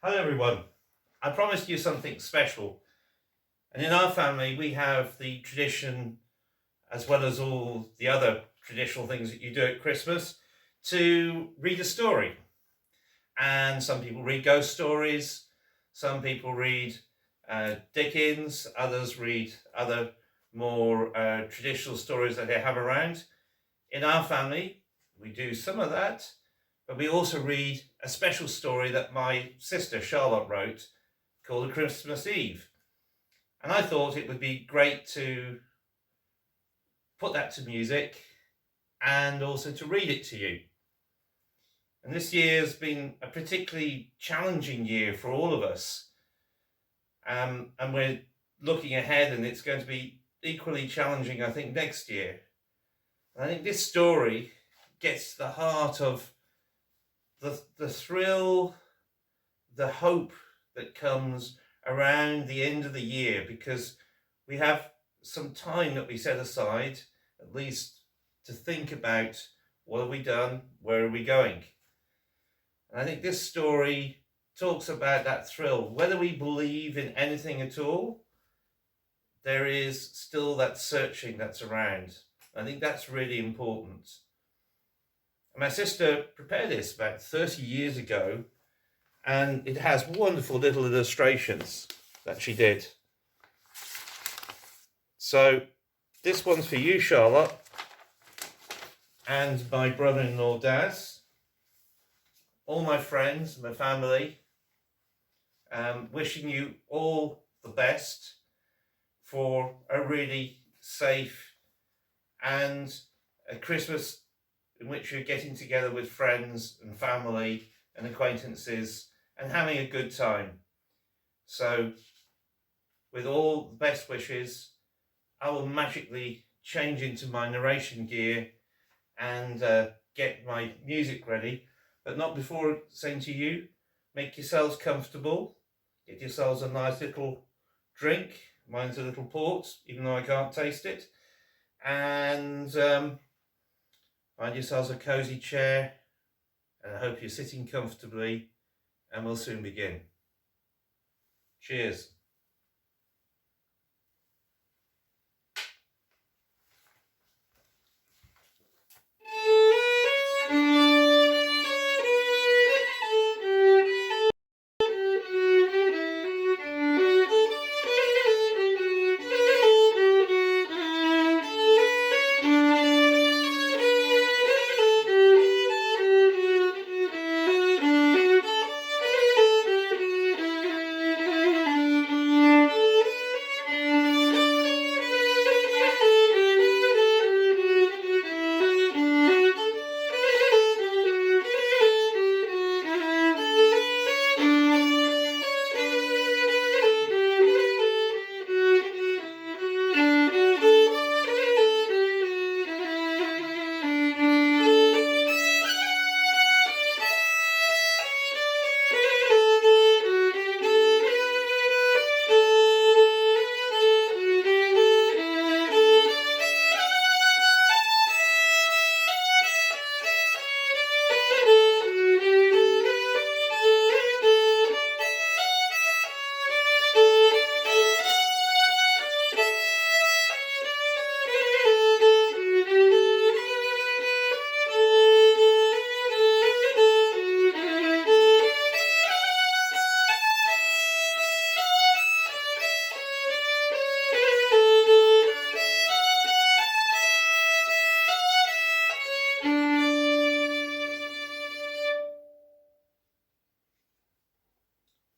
Hello everyone. I promised you something special. And in our family, we have the tradition, as well as all the other traditional things that you do at Christmas, to read a story. And some people read ghost stories, some people read Dickens, others read other more traditional stories that they have around. In our family, we do some of that, but we also read a special story that my sister Charlotte wrote called A Christmas Eve. And I thought it would be great to put that to music and also to read it to you. And this year has been a particularly challenging year for all of us. And we're looking ahead, and it's going to be equally challenging, I think, next year. And I think this story gets to the heart of the thrill, the hope that comes around the end of the year, because we have some time that we set aside, at least, to think about what have we done, where are we going. And I think this story talks about that thrill. Whether we believe in anything at all, there is still that searching that's around. I think that's really important. And my sister prepared this about 30 years ago, and it has wonderful little illustrations that she did. So this one's for you, Charlotte, and my brother-in-law, Daz, all my friends, my family, wishing you all the best for a really safe and a Christmas in which you're getting together with friends and family and acquaintances and having a good time. So, with all the best wishes, I will magically change into my narration gear and get my music ready, but not before saying to you, make yourselves comfortable, get yourselves a nice little drink. Mine's a little port, even though I can't taste it, and find yourselves a cozy chair, and I hope you're sitting comfortably, and we'll soon begin. Cheers.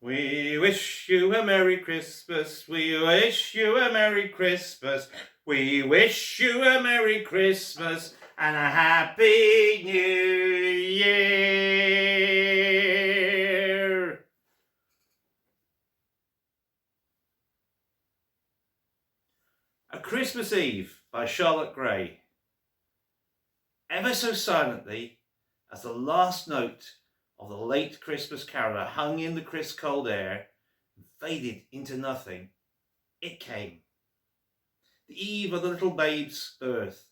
We wish you a Merry Christmas. We wish you a Merry Christmas. We wish you a Merry Christmas and a Happy New Year. A Christmas Eve by Charlotte Gray. Ever so silently, as the last note of the late Christmas caroler hung in the crisp cold air and faded into nothing, it came. The eve of the little babe's birth,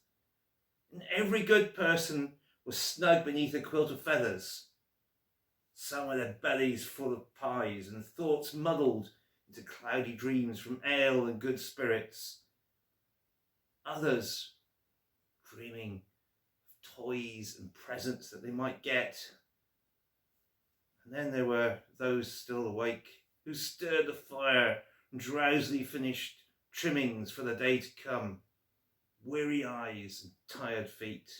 and every good person was snug beneath a quilt of feathers. some with their bellies full of pies and thoughts muddled into cloudy dreams from ale and good spirits. Others dreaming of toys and presents that they might get. And then there were those still awake who stirred the fire and drowsily finished trimmings for the day to come, weary eyes and tired feet.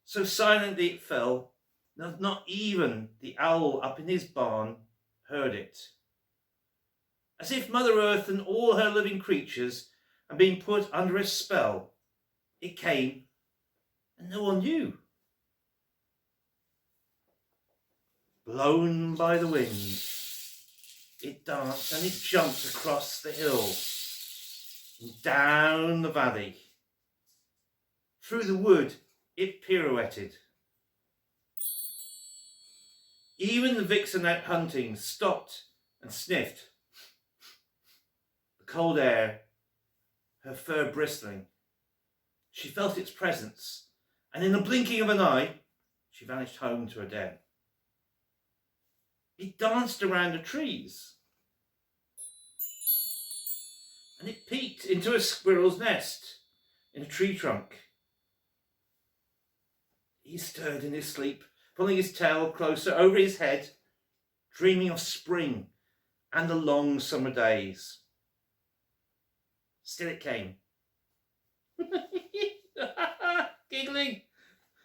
So silently it fell, not even the owl up in his barn heard it. As if Mother Earth and all her living creatures had been put under a spell, it came and no one knew. Blown by the wind, it danced and it jumped across the hill, and down the valley. Through the wood it pirouetted. Even the vixen out hunting stopped and sniffed. The cold air, her fur bristling. She felt its presence, and in the blinking of an eye, she vanished home to her den. It danced around the trees, and it peeked into a squirrel's nest in a tree trunk. He stirred in his sleep, pulling his tail closer over his head, dreaming of spring and the long summer days. Still it came, giggling,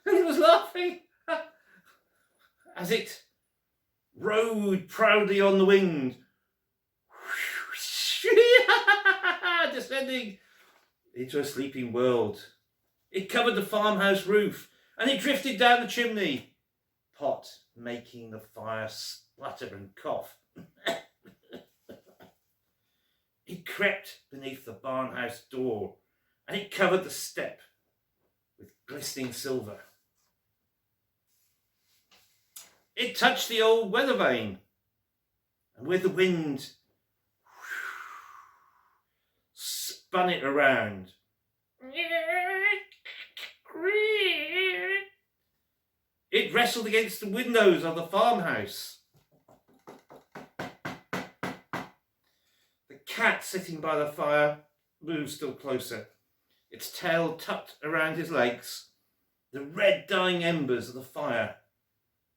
and it was laughing as it rode proudly on the wind, descending into a sleeping world. It covered the farmhouse roof and it drifted down the chimney pot, making the fire splutter and cough. It crept beneath the barnhouse door and it covered the step with glistening silver. It touched the old weather vane, and with the wind spun it around. It wrestled against the windows of the farmhouse. The cat sitting by the fire moved still closer, its tail tucked around his legs, the red dying embers of the fire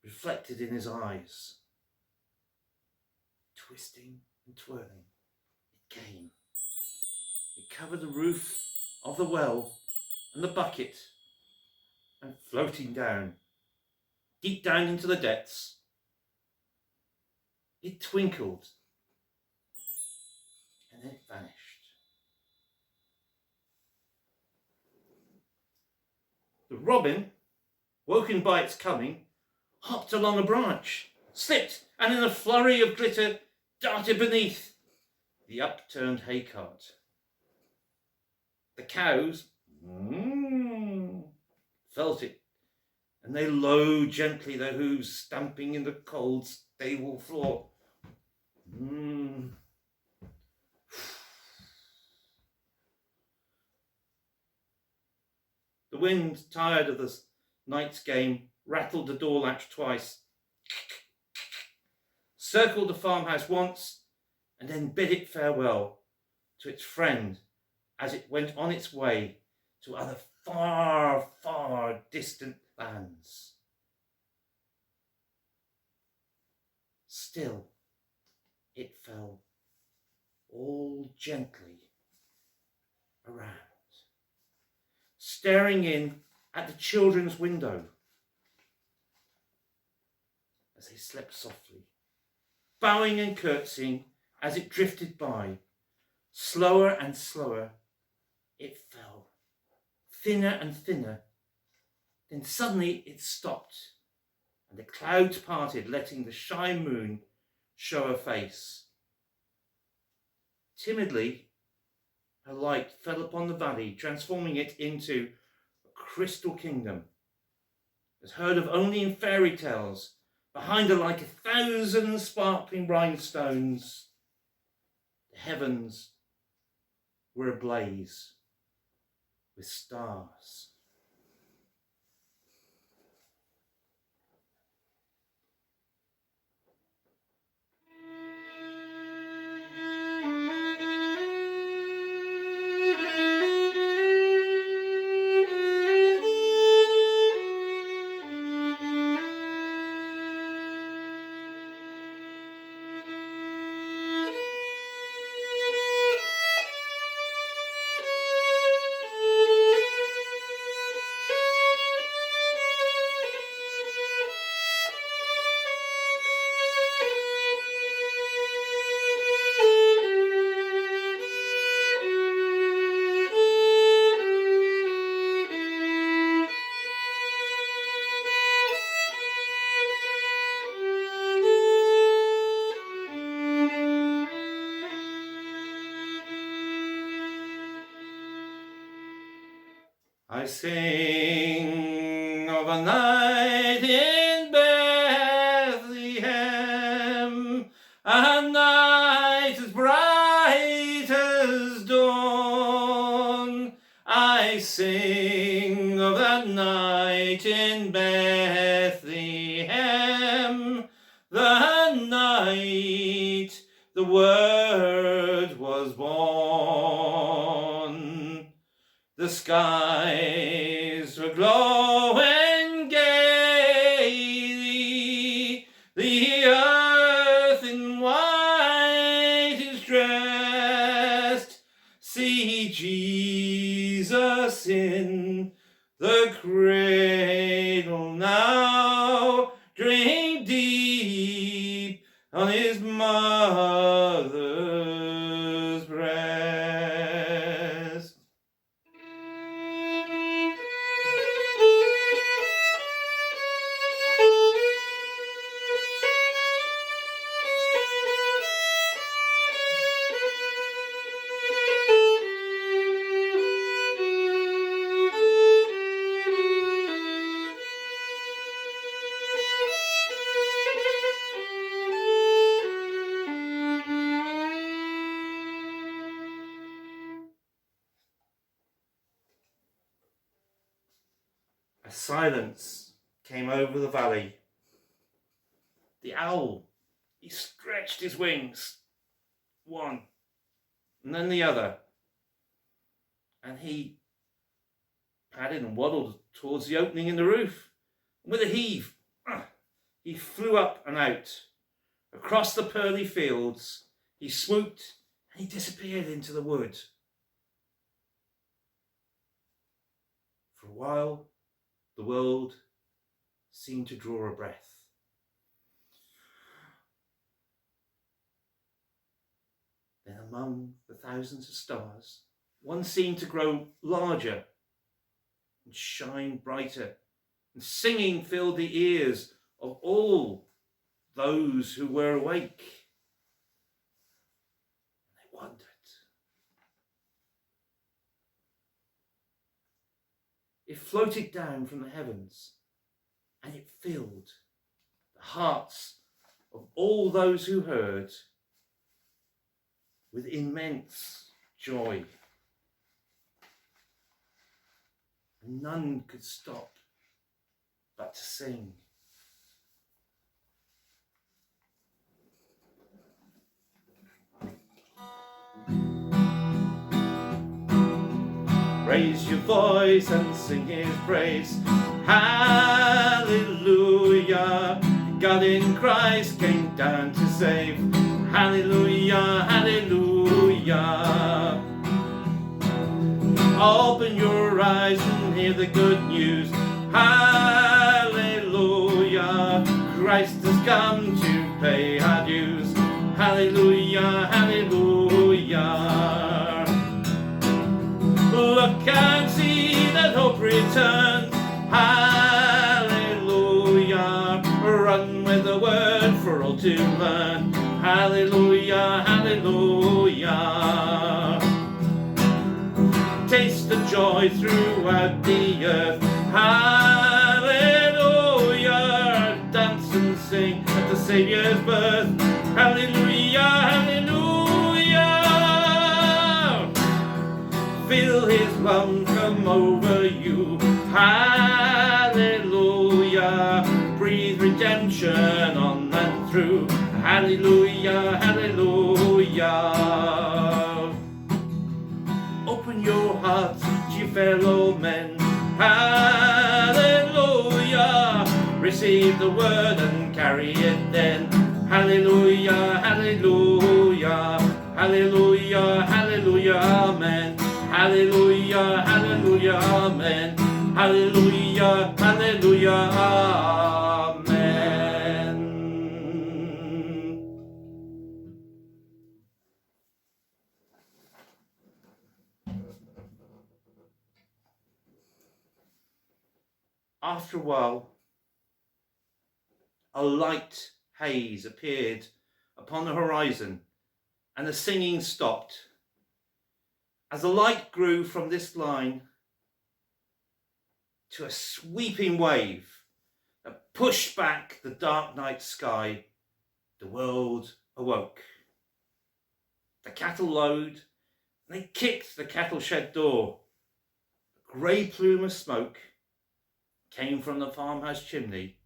reflected in his eyes. Twisting and twirling, it came. It covered the roof of the well and the bucket, and floating down, deep down into the depths, it twinkled and then it vanished. The robin, woken by its coming, hopped along a branch, slipped, and in a flurry of glitter darted beneath the upturned hay cart. The cows felt it, and they lowed gently their hooves, stamping in the cold stable floor. The wind, tired of the night's game, rattled the door latch twice, circled the farmhouse once, and then bid it farewell to its friend as it went on its way to other far, far distant lands. Still, it fell all gently around, staring in at the children's window as they slept softly, bowing and curtsying as it drifted by. Slower and slower it fell, thinner and thinner. Then suddenly it stopped, and the clouds parted, letting the shy moon show her face. Timidly, her light fell upon the valley, transforming it into a crystal kingdom, as heard of only in fairy tales. Behind her, like 1,000 sparkling rhinestones, the heavens were ablaze with stars. sing of a night in Bethlehem, a night as bright as dawn. I sing of that night in Bethlehem, the night the Word was born. The skies were glowing gaily, the earth in white is dressed. See Jesus in the cradle now, drink deep on his mother's breast. A silence came over the valley. The owl, he stretched his wings, one and then the other, and he padded and waddled towards the opening in the roof. And with a heave, he flew up and out. Across the pearly fields, he swooped and he disappeared into the wood. For a while, the world seemed to draw a breath. Then among the thousands of stars, one seemed to grow larger and shine brighter, and singing filled the ears of all those who were awake. And they wondered. It floated down from the heavens, and it filled the hearts of all those who heard with immense joy. And none could stop but to sing. Raise your voice and sing his praise. Hallelujah. God in Christ came down to save. Hallelujah, hallelujah. Open your eyes and hear the good news. Hallelujah. Christ has come to pay our dues. Hallelujah, hallelujah. Look and see that hope returns. Hallelujah. Run with the word for all to learn. Hallelujah, hallelujah. Taste the joy throughout the earth. Hallelujah. Dance and sing at the Saviour's birth. Hallelujah, hallelujah. Feel his love come over you. Hallelujah. Breathe redemption on and through. Hallelujah, hallelujah. Open your hearts to your fellow men. Hallelujah. Receive the word and carry it then. Hallelujah, hallelujah. Hallelujah, hallelujah, amen. Hallelujah, hallelujah, amen. Hallelujah, hallelujah, amen. After a while, a light haze appeared upon the horizon, and the singing stopped. As the light grew from this line, to a sweeping wave that pushed back the dark night sky, the world awoke. The cattle lowed, and they kicked the cattle shed door. A grey plume of smoke came from the farmhouse chimney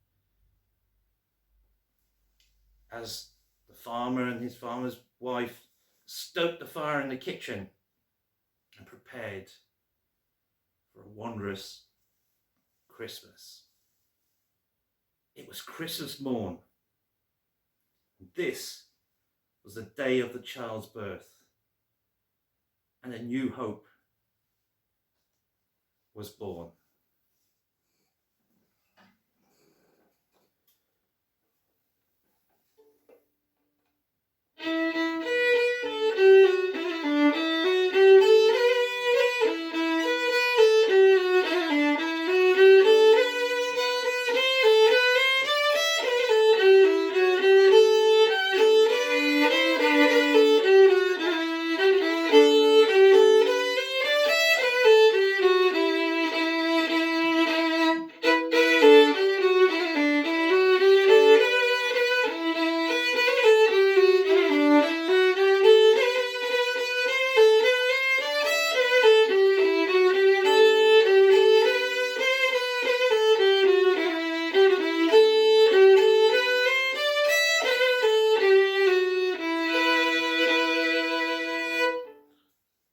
as the farmer and his farmer's wife stoked the fire in the kitchen and prepared for a wondrous Christmas. It was Christmas morn. This was the day of the child's birth, and a new hope was born.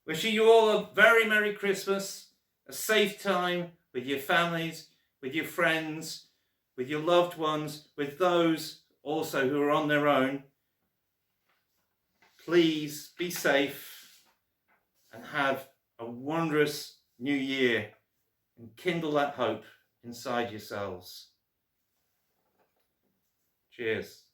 Wishing you all a very Merry Christmas, a safe time with your families, with your friends, with your loved ones, with those also who are on their own. Please be safe and have a wondrous new year and kindle that hope inside yourselves. Cheers.